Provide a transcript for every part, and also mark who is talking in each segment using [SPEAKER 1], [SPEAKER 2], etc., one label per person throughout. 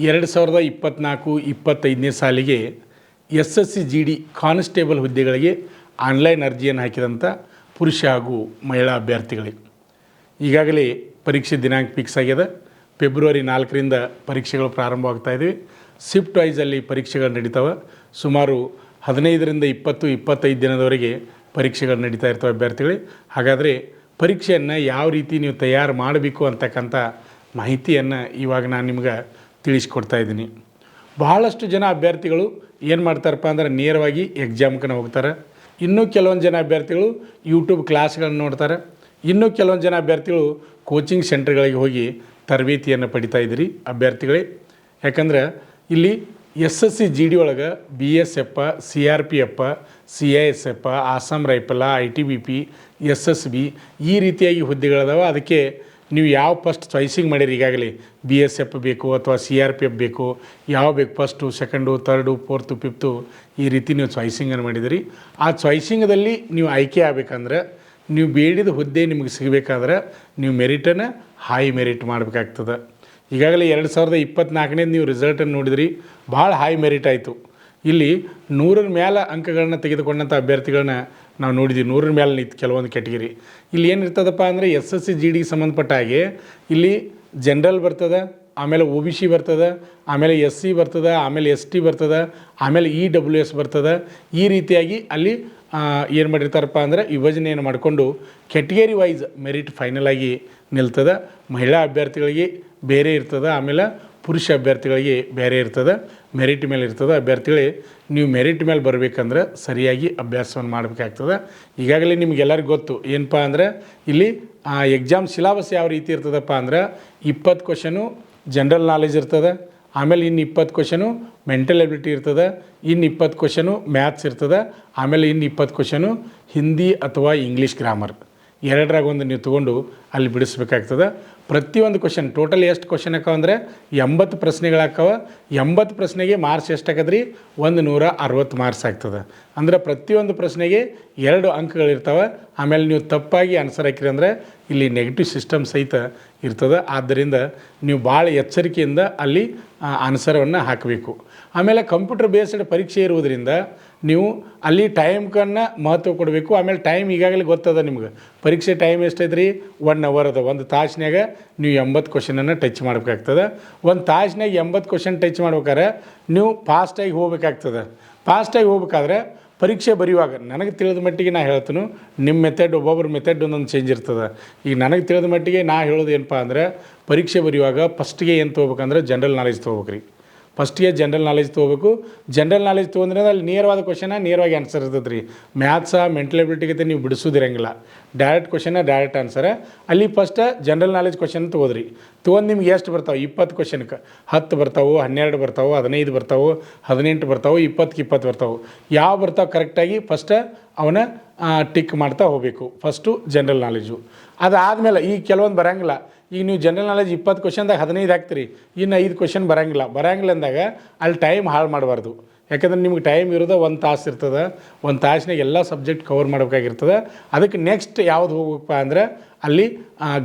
[SPEAKER 1] 2024-25ನೇ ಸಾಲಿಗೆ SSC GD constable ಹುದ್ದೆಗಳಿಗೆ online ಅರ್ಜಿಯನ್ನು ಹಾಕಿದಂಥ ಪುರುಷ ಹಾಗೂ ಮಹಿಳಾ ಅಭ್ಯರ್ಥಿಗಳಿಗೆ ಈಗಾಗಲೇ ಪರೀಕ್ಷೆ ದಿನಾಂಕ ಫಿಕ್ಸ್ ಆಗಿದೆ. ಫೆಬ್ರವರಿ 4ರಿಂದ ಪರೀಕ್ಷೆಗಳು ಪ್ರಾರಂಭವಾಗ್ತಾಯಿವೆ. ಶಿಫ್ಟ್ ವೈಸಲ್ಲಿ ಪರೀಕ್ಷೆಗಳು ನಡೀತಾವೆ. ಸುಮಾರು 15ರಿಂದ 20-25 ದಿನದವರೆಗೆ ಪರೀಕ್ಷೆಗಳು ನಡೀತಾ ಇರ್ತವೆ ಅಭ್ಯರ್ಥಿಗಳಿಗೆ. ಹಾಗಾದರೆ ಪರೀಕ್ಷೆಯನ್ನು ಯಾವ ರೀತಿ ನೀವು ತಯಾರು ಮಾಡಬೇಕು ಅಂತಕ್ಕಂಥ ಮಾಹಿತಿಯನ್ನು ಇವಾಗ ನಾನು ನಿಮ್ಗೆ ತಿಳಿಸ್ಕೊಡ್ತಾ ಇದ್ದೀನಿ. ಬಹಳಷ್ಟು ಜನ ಅಭ್ಯರ್ಥಿಗಳು ಏನು ಮಾಡ್ತಾರಪ್ಪ ಅಂದ್ರೆ ನೇರವಾಗಿ ಎಕ್ಸಾಮ್ಗೆ ಹೋಗ್ತಾರೆ. ಇನ್ನೂ ಕೆಲವೊಂದು ಜನ ಅಭ್ಯರ್ಥಿಗಳು ಯೂಟ್ಯೂಬ್ ಕ್ಲಾಸ್ಗಳನ್ನು ನೋಡ್ತಾರೆ. ಇನ್ನೂ ಕೆಲವೊಂದು ಜನ ಅಭ್ಯರ್ಥಿಗಳು ಕೋಚಿಂಗ್ ಸೆಂಟರ್ಗಳಿಗೆ ಹೋಗಿ ತರಬೇತಿಯನ್ನು ಪಡಿತಾ ಇದ್ದೀರಿ ಅಭ್ಯರ್ಥಿಗಳೇ. ಯಾಕಂದ್ರೆ ಇಲ್ಲಿ SSC GD ಒಳಗೆ BSF, CRPF, CISF, Assam rifle, ITBP, SSB ಈ ರೀತಿಯಾಗಿ ಹುದ್ದೆಗಳಿದಾವೆ. ಅದಕ್ಕೆ ನೀವು ಯಾವ ಫಸ್ಟ್ ಚಾಯ್ಸಿಂಗ್ ಮಾಡಿರಿ, ಈಗಾಗಲೇ BSF ಬೇಕು ಅಥವಾ CRPF ಬೇಕು, ಯಾವ ಬೇಕು first, second, third, fourth, fifth ಈ ರೀತಿ ನೀವು ಚಾಯ್ಸಿಂಗನ್ನು ಮಾಡಿದಿರಿ. ಆ ಚಾಯ್ಸಿಂಗದಲ್ಲಿ ನೀವು ಆಯ್ಕೆ ಆಗಬೇಕಂದ್ರೆ, ನೀವು ಬೇಡಿದ ಹುದ್ದೆ ನಿಮಗೆ ಸಿಗಬೇಕಾದ್ರೆ ನೀವು ಮೆರಿಟನ್ನು ಹೈ ಮೆರಿಟ್ ಮಾಡಬೇಕಾಗ್ತದೆ. ಈಗಾಗಲೇ 2024ನೇ ನೀವು ರಿಸಲ್ಟನ್ನು ನೋಡಿದ್ರಿ, ಭಾಳ ಹೈ ಮೆರಿಟ್ ಆಯಿತು. ಇಲ್ಲಿ 100ರ ಮೇಲೆ ಅಂಕಗಳನ್ನ ತೆಗೆದುಕೊಂಡಂಥ ಅಭ್ಯರ್ಥಿಗಳನ್ನ ನಾವು ನೋಡಿದ್ದೀವಿ. 100ರ ಮೇಲೆ ನಿಂತು ಕೆಲವೊಂದು ಕ್ಯಾಟಗಿರಿ ಇಲ್ಲಿ ಏನಿರ್ತದಪ್ಪ ಅಂದರೆ SSC GDಗೆ ಸಂಬಂಧಪಟ್ಟ ಹಾಗೆ ಇಲ್ಲಿ ಜನರಲ್ ಬರ್ತದೆ, ಆಮೇಲೆ OBC ಬರ್ತದೆ, ಆಮೇಲೆ SC ಬರ್ತದೆ, ಆಮೇಲೆ ST ಬರ್ತದೆ, ಆಮೇಲೆ EWS ಬರ್ತದೆ. ಈ ರೀತಿಯಾಗಿ ಅಲ್ಲಿ ಏನು ಮಾಡಿರ್ತಾರಪ್ಪ ಅಂದರೆ ವಿಭಜನೆಯನ್ನು ಮಾಡಿಕೊಂಡು ಕ್ಯಾಟಗರಿ ವೈಸ್ ಮೆರಿಟ್ ಫೈನಲ್ ಆಗಿ ನಿಲ್ತದೆ. ಮಹಿಳಾ ಅಭ್ಯರ್ಥಿಗಳಿಗೆ ಬೇರೆ ಇರ್ತದೆ, ಆಮೇಲೆ ಪುರುಷ ಅಭ್ಯರ್ಥಿಗಳಿಗೆ ಬೇರೆ ಇರ್ತದೆ, ಮೆರಿಟ್ ಮೇಲೆ ಇರ್ತದೆ. ಅಭ್ಯರ್ಥಿಗಳೇ ನೀವು ಮೆರಿಟ್ ಮೇಲೆ ಬರಬೇಕಂದ್ರೆ ಸರಿಯಾಗಿ ಅಭ್ಯಾಸವನ್ನು ಮಾಡಬೇಕಾಗ್ತದೆ. ಈಗಾಗಲೇ ನಿಮಗೆಲ್ಲರಿಗೂ ಗೊತ್ತು ಏನಪ್ಪ ಅಂದರೆ ಇಲ್ಲಿ ಎಕ್ಸಾಮ್ ಸಿಲಾಬಸ್ ಯಾವ ರೀತಿ ಇರ್ತದಪ್ಪ ಅಂದ್ರೆ 20 ಕ್ವಶನು ಜನರಲ್ ನಾಲೆಜ್ ಇರ್ತದೆ, ಆಮೇಲೆ ಇನ್ನು 20 ಕ್ವಶನು ಮೆಂಟಲ್ ಎಬಿಲಿಟಿ ಇರ್ತದೆ, ಇನ್ನು 20 ಕ್ವಶನು ಮ್ಯಾಥ್ಸ್ ಇರ್ತದೆ, ಆಮೇಲೆ ಇನ್ನು 20 ಕ್ವಶನು ಹಿಂದಿ ಅಥವಾ ಇಂಗ್ಲೀಷ್ ಗ್ರಾಮರ್. ಎರಡರಾಗ ಒಂದು ನೀವು ತೊಗೊಂಡು ಅಲ್ಲಿ ಬಿಡಿಸ್ಬೇಕಾಗ್ತದೆ. ಪ್ರತಿಯೊಂದು ಕ್ವಶನ್ ಟೋಟಲ್ ಎಷ್ಟು ಕ್ವಶನ್ ಹಾಕವ ಅಂದರೆ 80 ಪ್ರಶ್ನೆಗಳಾಕವ. 80 ಪ್ರಶ್ನೆಗೆ ಮಾರ್ಕ್ಸ್ ಎಷ್ಟಾಗದ್ರಿ? 160 ಮಾರ್ಕ್ಸ್ ಆಗ್ತದೆ. ಅಂದ್ರೆ ಪ್ರತಿಯೊಂದು ಪ್ರಶ್ನೆಗೆ 2 ಅಂಕಗಳಿರ್ತವೆ. ಆಮೇಲೆ ನೀವು ತಪ್ಪಾಗಿ ಆನ್ಸರ್ ಹಾಕಿರಿ ಅಂದರೆ ಇಲ್ಲಿ ನೆಗೆಟಿವ್ ಸಿಸ್ಟಮ್ ಸಹಿತ ಇರ್ತದೆ. ಆದ್ದರಿಂದ ನೀವು ಭಾಳ ಎಚ್ಚರಿಕೆಯಿಂದ ಅಲ್ಲಿ ಆನ್ಸರನ್ನು ಹಾಕಬೇಕು. ಆಮೇಲೆ ಕಂಪ್ಯೂಟರ್ ಬೇಸ್ಡ್ ಪರೀಕ್ಷೆ ಇರುವುದರಿಂದ ನೀವು ಅಲ್ಲಿ ಟೈಮ್ಕನ್ನು ಮಹತ್ವ ಕೊಡಬೇಕು. ಆಮೇಲೆ ಟೈಮ್ ಈಗಾಗಲೇ ಗೊತ್ತದ ನಿಮ್ಗೆ, ಪರೀಕ್ಷೆ ಟೈಮ್ ಎಷ್ಟೈತ್ರಿ? 1 ಅವರ್ ಅದ. ಒಂದು ತಾಸಿನಾಗ ನೀವು 80 ಕ್ವಶನನ್ನು ಟಚ್ ಮಾಡಬೇಕಾಗ್ತದೆ. ಒಂದು ತಾಸಿನಾಗ 80 ಕ್ವಶನ್ ಟಚ್ ಮಾಡ್ಬೇಕಾದ್ರೆ ನೀವು ಫಾಸ್ಟಾಗಿ ಹೋಗ್ಬೇಕಾಗ್ತದೆ. ಫಾಸ್ಟಾಗಿ ಹೋಗ್ಬೇಕಾದ್ರೆ ಪರೀಕ್ಷೆ ಬರೆಯುವಾಗ ನನಗೆ ತಿಳಿದ ಮಟ್ಟಿಗೆ ನಾ ಹೇಳ್ತೀನಿ, ನಿಮ್ಮ ಮೆಥಡ್ ಒಬ್ಬೊಬ್ಬರ ಮೆಥಡ್ ಒಂದೊಂದು ಚೇಂಜ್ ಇರ್ತದೆ. ಈಗ ನನಗೆ ತಿಳಿದ ಮಟ್ಟಿಗೆ ನಾ ಹೇಳೋದು ಏನಪ್ಪ ಅಂದರೆ ಪರೀಕ್ಷೆ ಬರೆಯುವಾಗ ಫಸ್ಟಿಗೆ ಏನು ತೊಗೋಬೇಕಂದ್ರೆ ಜನರಲ್ ನಾಲೆಜ್ ತೊಗೋಬೇಕ್ರಿ. ಫಸ್ಟಿಗೆ ಜನರಲ್ ನಾಲೆಜ್ ತೊಗೋಬೇಕು. ಜನರಲ್ ನಾಲೆಜ್ ತೊಗೊಂಡ್ರೆ ಅಲ್ಲಿ ನೇರವಾದ ಕ್ವಶನ ನೇರವಾಗಿ ಆನ್ಸರ್ ಇರ್ತದೆ ರೀ. ಮ್ಯಾಥ್ಸ ಮೆಂಟಲ್ ಎಬಿಲಿಟಿಗೆ ನೀವು ಬಿಡಿಸೋದಿರಂಗಿಲ್ಲ. Direct ಕ್ವಶನ direct ಆನ್ಸರ. ಅಲ್ಲಿ ಫಸ್ಟ್ ಜನರಲ್ ನಾಲೆಜ್ ಕ್ವಶನ್ ತೊಗೋದ್ರಿ. ತೊಗೊಂಡು ನಿಮ್ಗೆ ಎಷ್ಟು ಬರ್ತಾವೆ? 20 ಕ್ವಶನ್ಗೆ 10 ಬರ್ತಾವೆ, 12 ಬರ್ತಾವೆ, 15 ಬರ್ತಾವೆ, 18 ಬರ್ತಾವೆ, 20 ಬರ್ತಾವೆ. ಯಾವ ಬರ್ತಾವೆ ಕರೆಕ್ಟಾಗಿ ಫಸ್ಟ್ ಅವನ್ನ ಟಿಕ್ ಮಾಡ್ತಾ ಹೋಗಬೇಕು. First general knowledge. ಅದಾದಮೇಲೆ ಈಗ ಕೆಲವೊಂದು ಬರೋಂಗಿಲ್ಲ. ಈಗ ನೀವು ಜನರಲ್ ನಾಲೆಜ್ 20 ಕ್ವಶನ್ದಾಗ 15 ಹಾಕ್ತೀರಿ, ಇನ್ನು 5 ಕ್ವಶನ್ ಬರೋಂಗಿಲ್ಲ ಅಂದಾಗ ಅಲ್ಲಿ ಟೈಮ್ ಹಾಳು ಮಾಡಬಾರ್ದು. ಯಾಕಂದ್ರೆ ನಿಮ್ಗೆ ಟೈಮ್ ಇರೋದು 1 ತಾಸು ಇರ್ತದೆ. 1 ತಾಸಿನಾಗ ಎಲ್ಲ ಸಬ್ಜೆಕ್ಟ್ ಕವರ್ ಮಾಡಬೇಕಾಗಿರ್ತದೆ. ಅದಕ್ಕೆ ನೆಕ್ಸ್ಟ್ ಯಾವುದು ಹೋಗ್ಬೇಕಪ್ಪ ಅಂದ್ರೆ ಅಲ್ಲಿ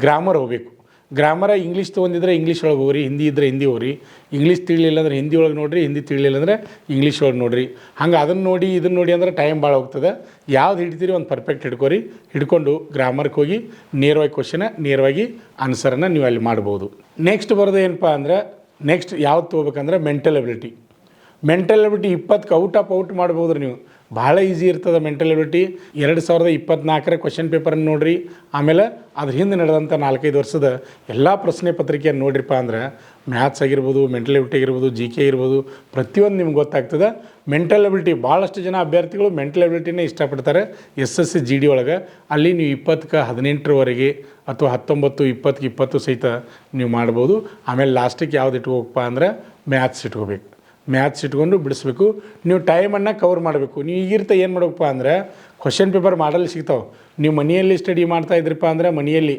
[SPEAKER 1] ಗ್ರಾಮರ್ ಹೋಗಬೇಕು. ಗ್ರಾಮರ ಇಂಗ್ಲೀಷ್ ತೊಗೊಂಡಿದ್ರೆ ಇಂಗ್ಲೀಷ್ ಒಳಗೆ ಹೋಗ್ರಿ, ಹಿಂದಿ ಇದ್ದರೆ ಹಿಂದಿ ಹೋಗ್ರಿ. ಇಂಗ್ಲೀಷ್ ತಿಳಿಲಿಲ್ಲ ಅಂದ್ರೆ ಹಿಂದಿ ಒಳಗೆ ನೋಡಿರಿ, ಹಿಂದಿ ತಿಳಿಲಿಲ್ಲ ಅಂದರೆ ಇಂಗ್ಲೀಷ್ ಒಳಗೆ ನೋಡಿರಿ. ಹಂಗೆ ಅದನ್ನು ನೋಡಿ ಇದನ್ನು ನೋಡಿ ಅಂದ್ರೆ ಟೈಮ್ ಭಾಳ ಹೋಗ್ತದೆ. ಯಾವ್ದು ಹಿಡ್ತೀರಿ ಒಂದು ಪರ್ಫೆಕ್ಟ್ ಹಿಡ್ಕೊರಿ. ಹಿಡ್ಕೊಂಡು ಗ್ರಾಮರ್ಗೆ ಹೋಗಿ ನೇರವಾಗಿ ಕ್ವಶನ ನೇರವಾಗಿ ಆನ್ಸರನ್ನು ನೀವು ಅಲ್ಲಿ ಮಾಡ್ಬೋದು. ನೆಕ್ಸ್ಟ್ ಬರೋದು ಏನಪ್ಪ ಅಂದ್ರೆ ನೆಕ್ಸ್ಟ್ ಯಾವ್ದು ತೊಗೋಬೇಕಂದ್ರೆ ಮೆಂಟಲ್ ಎಬಿಲಿಟಿ. ಮೆಂಟಲ್ ಎಬಿಲಿಟಿ 20ಕ್ಕೆ ಔಟ್ ಮಾಡ್ಬೋದು ರೀ ನೀವು. ಭಾಳ ಈಸಿ ಇರ್ತದೆ ಮೆಂಟಲ್ ಎಬಿಲಿಟಿ. 2024ರ ಕ್ವಶನ್ ಪೇಪರನ್ನು ನೋಡಿರಿ. ಆಮೇಲೆ ಅದ್ರ ಹಿಂದೆ ನಡೆದಂಥ 4-5 ವರ್ಷದ ಎಲ್ಲ ಪ್ರಶ್ನೆ ಪತ್ರಿಕೆಯನ್ನು ನೋಡ್ರಿಪ್ಪ ಅಂದ್ರೆ ಮ್ಯಾಥ್ಸ್ ಆಗಿರ್ಬೋದು, ಮೆಂಟಲ್ ಎಬಿಲಿಟಿ ಆಗಿರ್ಬೋದು, GK ಇರ್ಬೋದು, ಪ್ರತಿಯೊಂದು ನಿಮ್ಗೆ ಗೊತ್ತಾಗ್ತದೆ. ಮೆಂಟಲ್ ಎಬಿಲಿಟಿ ಭಾಳಷ್ಟು ಜನ ಅಭ್ಯರ್ಥಿಗಳು ಮೆಂಟಲ್ ಎಬಿಲಿಟಿನೇ ಇಷ್ಟಪಡ್ತಾರೆ SSC GD ಒಳಗೆ. ಅಲ್ಲಿ ನೀವು 20ಕ್ಕೆ 18ರವರೆಗೆ ಅಥವಾ 19, 20ಕ್ಕೆ 20 ಸಹಿತ ನೀವು ಮಾಡ್ಬೋದು. ಆಮೇಲೆ ಲಾಸ್ಟಿಗೆ ಯಾವ್ದು ಇಟ್ಕೋಬೇಕಪ್ಪ ಅಂದ್ರೆ ಮ್ಯಾಥ್ಸ್ ಇಟ್ಕೋಬೇಕು. ಮ್ಯಾಥ್ಸ್ ಇಟ್ಕೊಂಡು ಬಿಡಿಸ್ಬೇಕು. ನೀವು ಟೈಮನ್ನು ಕವರ್ ಮಾಡಬೇಕು. ನೀವು ಈಗಿರ್ತ ಏನು ಮಾಡಬೇಕಪ್ಪ ಅಂದರೆ ಕ್ವಶನ್ ಪೇಪರ್ ಮಾಡಲ್ ಸಿಗ್ತಾವೆ. ನೀವು ಮನೆಯಲ್ಲಿ ಸ್ಟಡಿ ಮಾಡ್ತಾ ಇದ್ರಪ್ಪ ಅಂದರೆ ಮನೆಯಲ್ಲಿ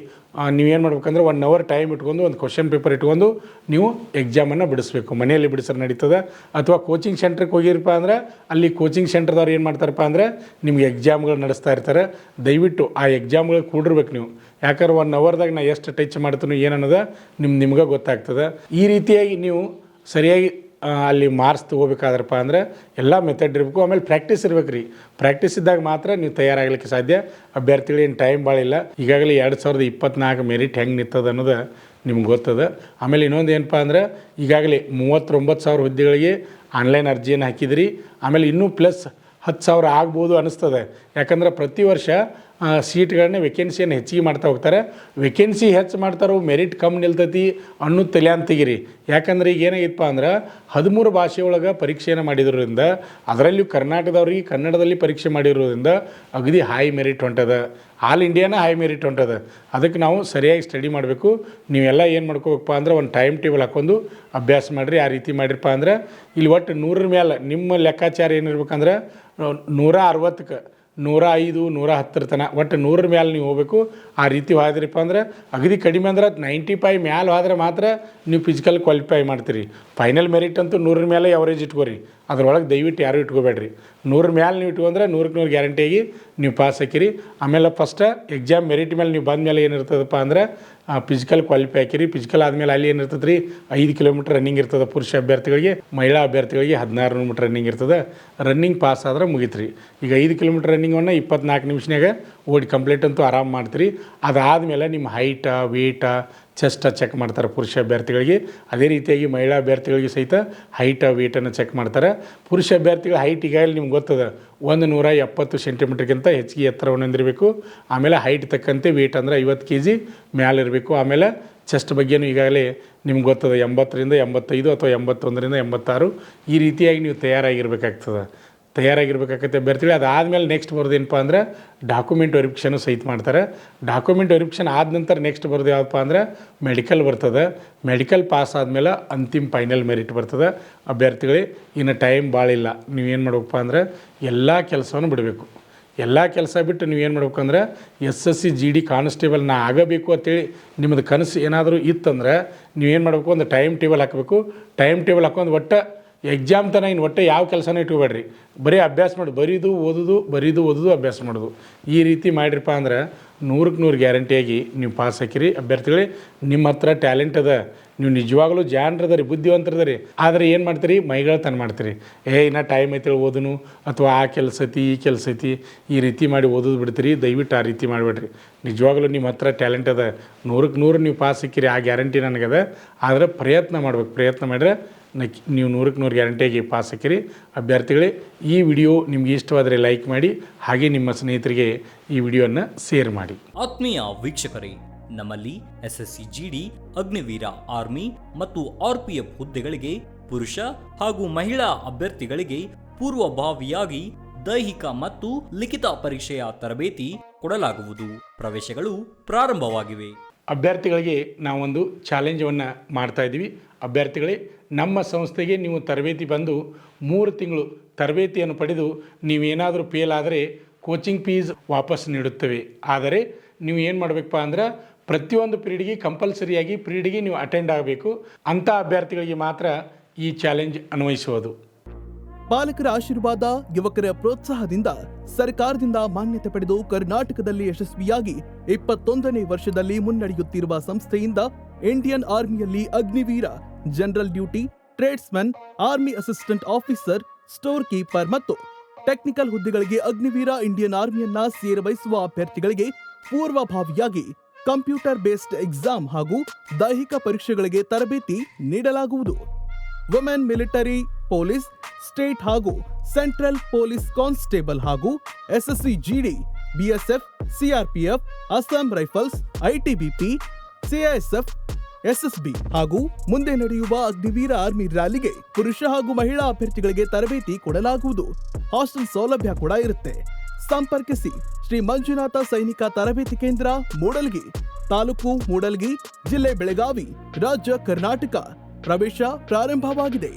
[SPEAKER 1] ನೀವೇನು ಮಾಡ್ಬೇಕಂದ್ರೆ 1 ಅವರ್ ಟೈಮ್ ಇಟ್ಕೊಂಡು ಒಂದು ಕ್ವಶನ್ ಪೇಪರ್ ಇಟ್ಕೊಂಡು ನೀವು ಎಕ್ಸಾಮನ್ನು ಬಿಡಿಸ್ಬೇಕು. ಮನೆಯಲ್ಲಿ ಬಿಡಿಸ್ರೆ ನಡೀತದೆ. ಅಥವಾ ಕೋಚಿಂಗ್ ಸೆಂಟ್ರಿಗೆ ಹೋಗಿರಪ್ಪ ಅಂದ್ರೆ ಅಲ್ಲಿ ಕೋಚಿಂಗ್ ಸೆಂಟ್ರ್ದವ್ರು ಏನು ಮಾಡ್ತಾರಪ್ಪ ಅಂದರೆ ನಿಮ್ಗೆ ಎಕ್ಸಾಮ್ಗಳು ನಡೆಸ್ತಾ ಇರ್ತಾರೆ. ದಯವಿಟ್ಟು ಆ ಎಕ್ಸಾಮ್ಗಳಿಗೆ ಕೂಡಿರ್ಬೇಕು ನೀವು. ಯಾಕಂದ್ರೆ 1 ಅವರ್ದಾಗ ನಾ ಎಷ್ಟು ಟಚ್ ಮಾಡ್ತೀನಿ ಏನನ್ನೋದು ನಿಮ್ಗೆ ಗೊತ್ತಾಗ್ತದೆ. ಈ ರೀತಿಯಾಗಿ ನೀವು ಸರಿಯಾಗಿ ಅಲ್ಲಿ ಮಾರ್ಕ್ಸ್ ತೊಗೋಬೇಕಾದ್ರಪ್ಪ ಅಂದ್ರೆ ಎಲ್ಲ ಮೆಥಡ್ ಇರಬೇಕು. ಆಮೇಲೆ ಪ್ರಾಕ್ಟೀಸ್ ಇರ್ಬೇಕು ರೀ. ಪ್ರಾಕ್ಟೀಸ್ ಇದ್ದಾಗ ಮಾತ್ರ ನೀವು ತಯಾರಾಗಲಿಕ್ಕೆ ಸಾಧ್ಯ. ಅಭ್ಯರ್ಥಿಗಳು ಏನು ಟೈಮ್ ಭಾಳ ಇಲ್ಲ. ಈಗಾಗಲೇ 2024 ಮೆರಿಟ್ ಹೆಂಗೆ ನಿಂತದ ಅನ್ನೋದು ನಿಮ್ಗೆ ಗೊತ್ತದ. ಆಮೇಲೆ ಇನ್ನೊಂದು ಏನಪ್ಪ ಅಂದ್ರೆ ಈಗಾಗಲೇ 39,000 ಹುದ್ದೆಗಳಿಗೆ ಆನ್ಲೈನ್ ಅರ್ಜಿಯನ್ನು ಹಾಕಿದ್ರಿ. ಆಮೇಲೆ ಇನ್ನೂ ಪ್ಲಸ್ 10,000 ಆಗ್ಬೋದು ಅನ್ನಿಸ್ತದೆ. ಯಾಕಂದ್ರೆ ಪ್ರತಿ ವರ್ಷ ಸೀಟ್ಗಳನ್ನ ವೇಕೆನ್ಸಿಯನ್ನು ಹೆಚ್ಚಿಗೆ ಮಾಡ್ತಾ ಹೋಗ್ತಾರೆ. ವೇಕೆನ್ಸಿ ಹೆಚ್ಚು ಮಾಡ್ತಾರೋ ಮೆರಿಟ್ ಕಮ್ಮಿ ನಿಲ್ತೈತಿ ಅನ್ನೋದು ತಲೆ ಅಂತ ತೆಗೀರಿ. ಯಾಕಂದ್ರೆ ಈಗ ಏನಾಗಿತ್ತಪ್ಪ ಅಂದ್ರೆ 13 ಭಾಷೆ ಒಳಗೆ ಪರೀಕ್ಷೆಯನ್ನು ಮಾಡಿರೋದ್ರಿಂದ, ಅದರಲ್ಲಿಯೂ ಕರ್ನಾಟಕದವ್ರಿಗೆ ಕನ್ನಡದಲ್ಲಿ ಪರೀಕ್ಷೆ ಮಾಡಿರೋದ್ರಿಂದ ಅಗದಿ ಹೈ ಮೆರಿಟ್ ಹೊಂಟದ. ಆಲ್ ಇಂಡಿಯಾನ ಹೈ ಮೆರಿಟ್ ಹೊಂಟದ. ಅದಕ್ಕೆ ನಾವು ಸರಿಯಾಗಿ ಸ್ಟಡಿ ಮಾಡಬೇಕು. ನೀವೆಲ್ಲ ಏನು ಮಾಡ್ಕೋಬೇಕಪ್ಪ ಅಂದ್ರೆ ಒಂದು ಟೈಮ್ ಟೇಬಲ್ ಹಾಕ್ಕೊಂಡು ಅಭ್ಯಾಸ ಮಾಡಿರಿ. ಆ ರೀತಿ ಮಾಡಿರಪ್ಪ ಅಂದ್ರೆ ಇಲ್ಲಿ ಒಟ್ಟು 100ರ ಮೇಲೆ ನಿಮ್ಮ ಲೆಕ್ಕಾಚಾರ ಏನಿರ್ಬೇಕಂದ್ರೆ 160ಕ್ಕೆ 105 110 ತನಕ ಒಟ್ಟು 100ರ ಮೇಲೆ ನೀವು ಹೋಗಬೇಕು. ಆ ರೀತಿ ಹೋದ್ರಪ್ಪ ಅಂದ್ರೆ ಅಗದಿ ಕಡಿಮೆ ಅಂದ್ರೆ 95 ಮ್ಯಾಲೆ ಹೋದ್ರೆ ಮಾತ್ರ ನೀವು ಫಿಸಿಕಲ್ ಕ್ವಾಲಿಫೈ ಮಾಡ್ತೀರಿ. ಫೈನಲ್ ಮೆರಿಟ್ ಅಂತೂ 100ರ ಮೇಲೆ ಅವರೇಜ್ ಇಟ್ಕೋರಿ. ಅದ್ರೊಳಗೆ ದಯವಿಟ್ಟು ಯಾರು ಇಟ್ಕೋಬೇಡ್ರಿ. 100ರ ಮೇಲೆ ನೀವು ಇಟ್ಕೊಂಡ್ರೆ 100ಕ್ಕೆ 100 ಗ್ಯಾರಂಟಿಯಾಗಿ ನೀವು ಪಾಸ್ ಹಾಕಿರಿ. ಆಮೇಲೆ ಫಸ್ಟ್ ಎಕ್ಸಾಮ್ ಮೆರಿಟ್ ಮೇಲೆ ನೀವು ಬಂದ ಮೇಲೆ ಏನಿರ್ತದಪ್ಪ ಅಂದ್ರೆ ಫಿಸಿಕಲ್ ಕ್ವಾಲಿಫೈ ಹಾಕಿರಿ. ಫಿಸಿಕಲ್ ಆದಮೇಲೆ ಅಲ್ಲಿ ಏನಿರ್ತದೆ ರೀ 5 ಕಿಲೋಮೀಟ್ರ್ ರನ್ನಿಂಗ್ ಇರ್ತದೆ ಪುರುಷ ಅಭ್ಯರ್ಥಿಗಳಿಗೆ. ಮಹಿಳಾ ಅಭ್ಯರ್ಥಿಗಳಿಗೆ 16 ಮೀಟ್ರ್ ರನ್ನಿಂಗ್ ಇರ್ತದೆ. ರನ್ನಿಂಗ್ ಪಾಸ್ ಆದ್ರೆ ಮುಗಿತ್ರಿ. ಈಗ 5 ಕಿಲೋಮೀಟ್ರ್ ರನ್ನಿಂಗನ್ನು 24 ನಿಮಿಷನಾಗ ಓಡಿ ಕಂಪ್ಲೀಟ್ ಅಂತೂ ಆರಾಮ್ ಮಾಡ್ತೀರಿ. ಅದಾದಮೇಲೆ ನಿಮ್ಮ ಹೈಟ ವೇಟ ಚೆಸ್ಟ್ ಚೆಕ್ ಮಾಡ್ತಾರೆ ಪುರುಷ ಅಭ್ಯರ್ಥಿಗಳಿಗೆ. ಅದೇ ರೀತಿಯಾಗಿ ಮಹಿಳಾ ಅಭ್ಯರ್ಥಿಗಳಿಗೆ ಸಹಿತ ಹೈಟ ವೇಟನ್ನು ಚೆಕ್ ಮಾಡ್ತಾರೆ. ಪುರುಷ ಅಭ್ಯರ್ಥಿಗಳ ಹೈಟ್ ಈಗಾಗಲೇ ನಿಮ್ಗೆ ಗೊತ್ತದ 170 ಸೆಂಟಿಮೀಟ್ರ್ಗಿಂತ ಹೆಚ್ಚಿಗೆ ಎತ್ತರವನ್ನು ಹೊಂದಿರಬೇಕು. ಆಮೇಲೆ ಹೈಟ್ ತಕ್ಕಂತೆ ವೇಟ್ ಅಂದರೆ 50 kg ಮ್ಯಾಲಿರಬೇಕು. ಆಮೇಲೆ ಚೆಸ್ಟ್ ಬಗ್ಗೆಯೂ ಈಗಾಗಲೇ ನಿಮ್ಗೆ ಗೊತ್ತದ 80ರಿಂದ 85 ಅಥವಾ 81ರಿಂದ 86 ಈ ರೀತಿಯಾಗಿ ನೀವು ತಯಾರಾಗಿರ್ಬೇಕಾಗತ್ತೆ ಅಭ್ಯರ್ಥಿಗಳು. ಅದಾದಮೇಲೆ ನೆಕ್ಸ್ಟ್ ಬರೋದೇನಪ್ಪ ಅಂದ್ರೆ ಡಾಕ್ಯುಮೆಂಟ್ ವೆರಿಫಿಕೇಷನು ಸಹಿತ ಮಾಡ್ತಾರೆ. ಡಾಕ್ಯುಮೆಂಟ್ ವೆರಿಫಿಕೇಷನ್ ಆದ ನಂತರ ನೆಕ್ಸ್ಟ್ ಬರೋದು ಯಾವುದಪ್ಪ ಅಂದ್ರೆ ಮೆಡಿಕಲ್ ಬರ್ತದೆ. ಮೆಡಿಕಲ್ ಪಾಸ್ ಆದಮೇಲೆ ಅಂತಿಮ ಫೈನಲ್ ಮೆರಿಟ್ ಬರ್ತದೆ. ಅಭ್ಯರ್ಥಿಗಳೇ ಇನ್ನು ಟೈಮ್ ಭಾಳ ಇಲ್ಲ. ನೀವೇನು ಮಾಡ್ಬೇಕಪ್ಪ ಅಂದ್ರೆ ಎಲ್ಲ ಕೆಲಸವನ್ನು ಬಿಡಬೇಕು. ಎಲ್ಲ ಕೆಲಸ ಬಿಟ್ಟು ನೀವೇನು ಮಾಡ್ಬೇಕಂದ್ರೆ SSC GD ಕಾನ್ಸ್ಟೇಬಲ್ ನಾ ಆಗಬೇಕು ಅಂತೇಳಿ ನಿಮ್ಮದು ಕನಸು ಏನಾದರೂ ಇತ್ತಂದ್ರೆ ನೀವೇನು ಮಾಡಬೇಕು, ಒಂದು ಟೈಮ್ ಟೇಬಲ್ ಹಾಕಬೇಕು. ಟೈಮ್ ಟೇಬಲ್ ಹಾಕೊಂಡು ಒಟ್ಟು ಎಕ್ಸಾಮ್ ತನಕ ಇನ್ನು ಒಟ್ಟು ಯಾವ ಕೆಲಸನೂ ಇಟ್ಕೋಬೇಡ್ರಿ. ಬರೀ ಅಭ್ಯಾಸ ಮಾಡಿ ಬರೀದು ಓದೋದು ಅಭ್ಯಾಸ ಮಾಡೋದು. ಈ ರೀತಿ ಮಾಡಿರಪ್ಪ ಅಂದ್ರೆ 100ಕ್ಕೆ 100 ಗ್ಯಾರಂಟಿಯಾಗಿ ನೀವು ಪಾಸ್ ಹಾಕಿರಿ. ಅಭ್ಯರ್ಥಿಗಳೇ ನಿಮ್ಮ ಹತ್ರ ಟ್ಯಾಲೆಂಟ್ ಅದ, ನೀವು ನಿಜವಾಗ್ಲೂ ಜಾಣರದರಿ, ಬುದ್ಧಿವಂತರದರಿ. ಆದರೆ ಏನು ಮಾಡ್ತೀರಿ, ಮೈಗಳ್ತನ ಮಾಡ್ತೀರಿ. ಇನ್ನೂ ಟೈಮ್ ಐತಿ ಓದನು, ಅಥವಾ ಆ ಕೆಲಸ ಐತಿ ಈ ಕೆಲಸ ಐತಿ ಈ ರೀತಿ ಮಾಡಿ ಓದೋದು ಬಿಡ್ತೀರಿ. ದಯವಿಟ್ಟು ಆ ರೀತಿ ಮಾಡಿಬಿಡ್ರಿ. ನಿಜವಾಗ್ಲೂ ನಿಮ್ಮ ಹತ್ರ ಟ್ಯಾಲೆಂಟ್ ಅದ, 100ಕ್ಕೆ 100 ನೀವು ಪಾಸ್ ಹಾಕಿರಿ, ಆ ಗ್ಯಾರಂಟಿ ನನಗದ. ಆದರೆ ಪ್ರಯತ್ನ ಮಾಡ್ಬೇಕು. ಪ್ರಯತ್ನ ಮಾಡಿದ್ರೆ ನೀವು 100ಕ್ಕೆ 100 ಗ್ಯಾರಂಟಿಯಾಗಿ ಪಾಸ್ ಹಾಕಿರಿ. ಅಭ್ಯರ್ಥಿಗಳೇ ಈ ವಿಡಿಯೋ ನಿಮ್ಗೆ ಇಷ್ಟವಾದರೆ ಲೈಕ್ ಮಾಡಿ, ಹಾಗೆ ನಿಮ್ಮ ಸ್ನೇಹಿತರಿಗೆ ಈ ವಿಡಿಯೋನ ಶೇರ್ ಮಾಡಿ.
[SPEAKER 2] ಆತ್ಮೀಯ ವೀಕ್ಷಕರೇ, ನಮ್ಮಲ್ಲಿ SSC GD, ಅಗ್ನಿವೀರ ಆರ್ಮಿ ಮತ್ತು RPF ಹುದ್ದೆಗಳಿಗೆ ಪುರುಷ ಹಾಗೂ ಮಹಿಳಾ ಅಭ್ಯರ್ಥಿಗಳಿಗೆ ಪೂರ್ವಭಾವಿಯಾಗಿ ದೈಹಿಕ ಮತ್ತು ಲಿಖಿತ ಪರೀಕ್ಷೆಯ ತರಬೇತಿ ಕೊಡಲಾಗುವುದು. ಪ್ರವೇಶಗಳು ಪ್ರಾರಂಭವಾಗಿವೆ.
[SPEAKER 1] ಅಭ್ಯರ್ಥಿಗಳಿಗೆ ನಾವೊಂದು ಚಾಲೆಂಜನ್ನು ಮಾಡ್ತಾ ಇದ್ದೀವಿ. ಅಭ್ಯರ್ಥಿಗಳೇ, ನಮ್ಮ ಸಂಸ್ಥೆಗೆ ನೀವು ತರಬೇತಿ ಬಂದು 3 ತಿಂಗಳು ತರಬೇತಿಯನ್ನು ಪಡೆದು ನೀವೇನಾದರೂ ಫೇಲ್ ಆದರೆ ಕೋಚಿಂಗ್ ಫೀಸ್ ವಾಪಸ್ ನೀಡುತ್ತೇವೆ. ಆದರೆ ನೀವು ಏನು ಮಾಡಬೇಕಪ್ಪ ಅಂದ್ರೆ ಪ್ರತಿಯೊಂದು ಪೀರಿಯಡ್ಗೆ ಕಂಪಲ್ಸರಿಯಾಗಿ ಪೀರಿಯಡ್ಗೆ ನೀವು ಅಟೆಂಡ್ ಆಗಬೇಕು. ಅಂಥ ಅಭ್ಯರ್ಥಿಗಳಿಗೆ ಮಾತ್ರ ಈ ಚಾಲೆಂಜ್ ಅನ್ವಯಿಸುವುದು.
[SPEAKER 3] ಪಾಲಕರ ಆಶೀರ್ವಾದ, ಯುವಕರ ಪ್ರೋತ್ಸಾಹದಿಂದ ಸರ್ಕಾರದಿಂದ ಮಾನ್ಯತೆ ಪಡೆದು ಕರ್ನಾಟಕದಲ್ಲಿ ಯಶಸ್ವಿಯಾಗಿ 21ನೇ ವರ್ಷದಲ್ಲಿ ಮುನ್ನಡೆಯುತ್ತಿರುವ ಸಂಸ್ಥೆಯಿಂದ ಇಂಡಿಯನ್ ಆರ್ಮಿಯಲ್ಲಿ Agniveer, general duty, tradesman, army assistant officer, store keeper ಮತ್ತು ಟೆಕ್ನಿಕಲ್ ಹುದ್ದೆಗಳಿಗೆ ಅಗ್ನಿವೀರ ಇಂಡಿಯನ್ ಆರ್ಮಿಯನ್ನ ಸೇರಬಯಸುವ ಅಭ್ಯರ್ಥಿಗಳಿಗೆ ಪೂರ್ವಭಾವಿಯಾಗಿ ಕಂಪ್ಯೂಟರ್ ಬೇಸ್ಡ್ ಎಕ್ಸಾಮ್ ಹಾಗೂ ದೈಹಿಕ ಪರೀಕ್ಷೆಗಳಿಗೆ ತರಬೇತಿ ನೀಡಲಾಗುವುದು. ವುಮೆನ್ ಮಿಲಿಟರಿ, ಪೊಲೀಸ್, ಸ್ಟೇಟ್ ಹಾಗೂ ಸೆಂಟ್ರಲ್ ಪೊಲೀಸ್ ಕಾನ್ಸ್ಟೇಬಲ್ ಹಾಗೂ SSC GD, BSF, CRPF, Assam rifles, ITBP, CISF, SSB ಹಾಗೂ ಮುಂದೆ ನಡೆಯುವ ಅಗ್ನಿವೀರ ಆರ್ಮಿ ರ್ಯಾಲಿಗೆ ಪುರುಷ ಹಾಗೂ ಮಹಿಳಾ ಅಭ್ಯರ್ಥಿಗಳಿಗೆ ತರಬೇತಿ ಕೊಡಲಾಗುವುದು. ಹಾಸ್ಟೆಲ್ ಸೌಲಭ್ಯ ಕೂಡ ಇರುತ್ತೆ. ಸಂಪರ್ಕಿಸಿ ಶ್ರೀ ಮಂಜುನಾಥ ಸೈನಿಕ ತರಬೇತಿ ಕೇಂದ್ರ, ಮೂಡಲ್ಗಿ, ತಾಲೂಕು ಮೂಡಲ್ಗಿ, ಜಿಲ್ಲೆ ಬೆಳಗಾವಿ, ರಾಜ್ಯ ಕರ್ನಾಟಕ. ಪ್ರವೇಶ ಪ್ರಾರಂಭವಾಗಿದೆ.